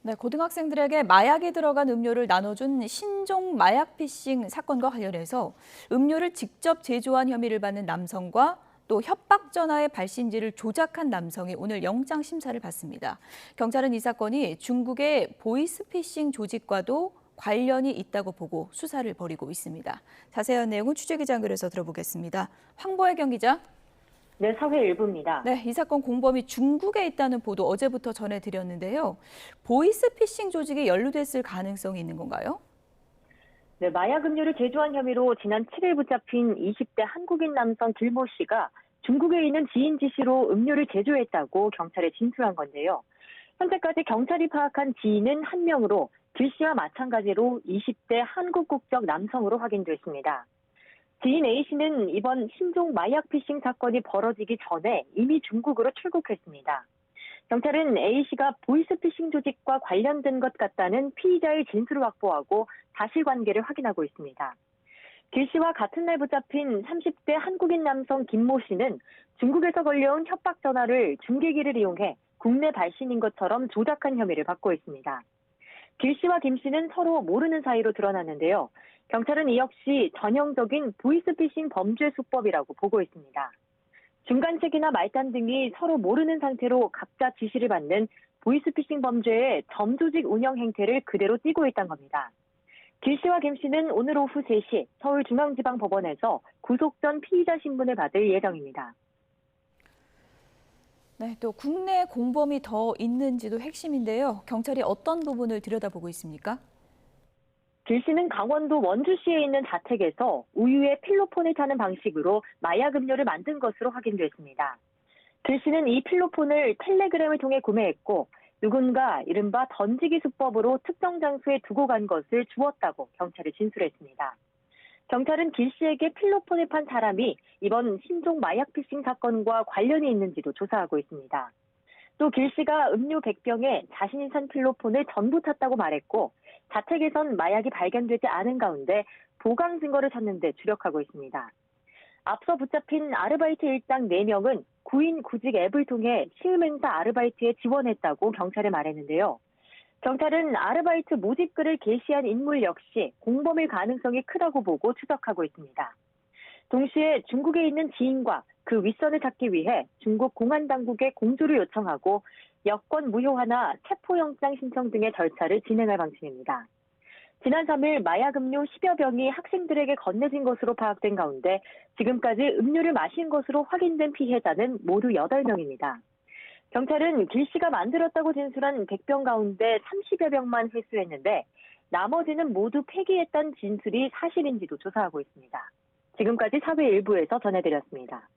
네, 고등학생들에게 마약이 들어간 음료를 나눠준 신종 마약 피싱 사건과 관련해서 음료를 직접 제조한 혐의를 받는 남성과 또 협박 전화의 발신지를 조작한 남성이 오늘 영장 심사를 받습니다. 경찰은 이 사건이 중국의 보이스피싱 조직과도 관련이 있다고 보고 수사를 벌이고 있습니다. 자세한 내용은 취재기자 연결해서 들어보겠습니다. 황보혜경 기자. 네, 사회 일부입니다. 네, 이 사건 공범이 중국에 있다는 보도 어제부터 전해드렸는데요. 보이스피싱 조직이 연루됐을 가능성이 있는 건가요? 네, 마약 음료를 제조한 혐의로 지난 7일 붙잡힌 20대 한국인 남성 길모 씨가 중국에 있는 지인 지시로 음료를 제조했다고 경찰에 진술한 건데요. 현재까지 경찰이 파악한 지인은 한 명으로 길 씨와 마찬가지로 20대 한국 국적 남성으로 확인됐습니다. 지인 A 씨는 이번 신종 마약 피싱 사건이 벌어지기 전에 이미 중국으로 출국했습니다. 경찰은 A 씨가 보이스피싱 조직과 관련된 것 같다는 피의자의 진술을 확보하고 사실관계를 확인하고 있습니다. 길 씨와 같은 날 붙잡힌 30대 한국인 남성 김모 씨는 중국에서 걸려온 협박 전화를 중계기를 이용해 국내 발신인 것처럼 조작한 혐의를 받고 있습니다. 길 씨와 김 씨는 서로 모르는 사이로 드러났는데요. 경찰은 이 역시 전형적인 보이스피싱 범죄 수법이라고 보고 있습니다. 중간책이나 말단 등이 서로 모르는 상태로 각자 지시를 받는 보이스피싱 범죄의 점조직 운영 행태를 그대로 띠고 있다는 겁니다. 길 씨와 김 씨는 오늘 오후 3시 서울중앙지방법원에서 구속 전 피의자 신분을 받을 예정입니다. 네, 또 국내 공범이 더 있는지도 핵심인데요. 경찰이 어떤 부분을 들여다보고 있습니까? 길 씨는 강원도 원주시에 있는 자택에서 우유에 필로폰을 타는 방식으로 마약 음료를 만든 것으로 확인됐습니다. 길 씨는 이 필로폰을 텔레그램을 통해 구매했고 누군가 이른바 던지기 수법으로 특정 장소에 두고 간 것을 주었다고 경찰에 진술했습니다. 경찰은 길 씨에게 필로폰을 판 사람이 이번 신종 마약 피싱 사건과 관련이 있는지도 조사하고 있습니다. 또 길 씨가 음료 100병에 자신이 산 필로폰을 전부 탔다고 말했고 자택에선 마약이 발견되지 않은 가운데 보강 증거를 찾는 데 주력하고 있습니다. 앞서 붙잡힌 아르바이트 일당 4명은 구인 구직 앱을 통해 시음행사 아르바이트에 지원했다고 경찰에 말했는데요. 경찰은 아르바이트 모집글을 게시한 인물 역시 공범일 가능성이 크다고 보고 추적하고 있습니다. 동시에 중국에 있는 지인과 그 윗선을 찾기 위해 중국 공안 당국에 공조를 요청하고 여권 무효화나 체포영장 신청 등의 절차를 진행할 방침입니다. 지난 3일 마약 음료 10여 병이 학생들에게 건네진 것으로 파악된 가운데 지금까지 음료를 마신 것으로 확인된 피해자는 모두 8명입니다. 경찰은 길 씨가 만들었다고 진술한 100병 가운데 30여 병만 회수했는데 나머지는 모두 폐기했다는 진술이 사실인지도 조사하고 있습니다. 지금까지 사회 일부에서 전해드렸습니다.